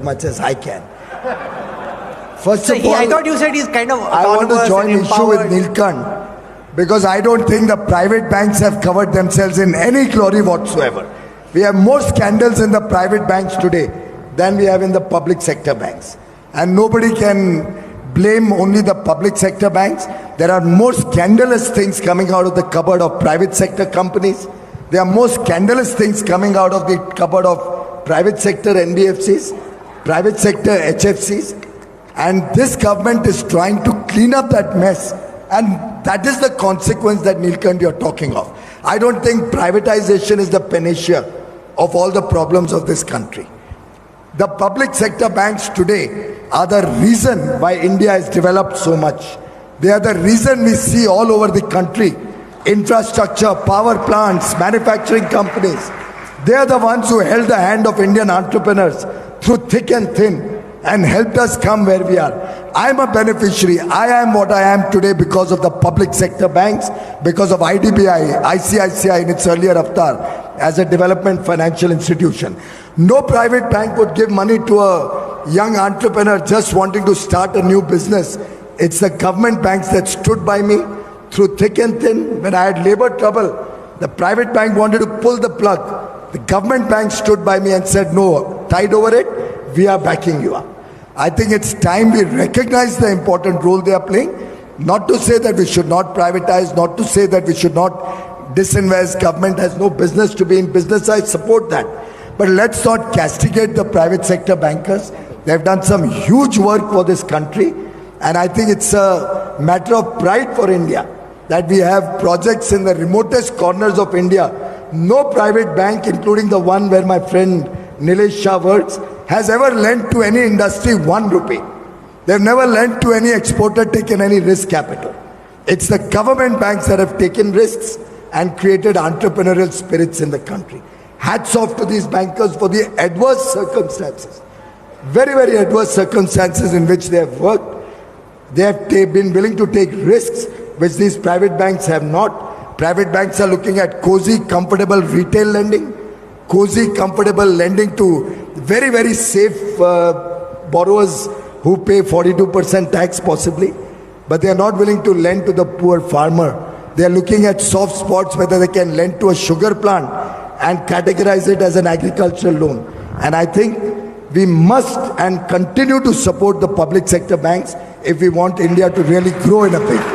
much as I can. First So of all, I thought you said he's kind of I want to join issue with Nilkant because I don't think the private banks have covered themselves in any glory whatsoever. We have more scandals in the private banks today than we have in the public sector banks. And nobody can blame only the public sector banks. There are more scandalous things coming out of the cupboard of private sector companies. There are more scandalous things coming out of the cupboard of private sector NBFCs, private sector HFCs. And this government is trying to clean up that mess. And that is the consequence that Nilkant you're talking of. I don't think privatization is the panacea of all the problems of this country. The public sector banks today are the reason why India has developed so much. They are the reason we see all over the country infrastructure, power plants, manufacturing companies. They are the ones who held the hand of Indian entrepreneurs through thick and thin and helped us come where we are. I am a beneficiary. I am what I am today because of the public sector banks, because of IDBI, ICICI in its earlier avatar as a development financial institution. No private bank would give money to a young entrepreneur just wanting to start a new business. It's the government banks that stood by me through thick and thin. When I had labor trouble, the private bank wanted to pull the plug. The government bank stood by me and said, no, tide over it, we are backing you up. I think it's time we recognize the important role they are playing. Not to say that we should not privatize, not to say that we should not disinvest. Government has no business to be in business. I support that. But let's not castigate the private sector bankers. They've done some huge work for this country. And I think it's a matter of pride for India that we have projects in the remotest corners of India. No private bank, including the one where my friend Nilesh Shah works, has ever lent to any industry 1 rupee. They've never lent to any exporter, taken any risk capital. It's the government banks that have taken risks and created entrepreneurial spirits in the country. Hats off to these bankers for the adverse circumstances, very, very adverse circumstances in which they have worked. They have been willing to take risks which these private banks have not. Private banks are looking at cozy, comfortable retail lending, cozy, comfortable lending to very, very safe borrowers who pay 42% tax possibly, but they are not willing to lend to the poor farmer. They are looking at soft spots, whether they can lend to a sugar plant and categorize it as an agricultural loan. And I think we must and continue to support the public sector banks if we want India to really grow in a big way.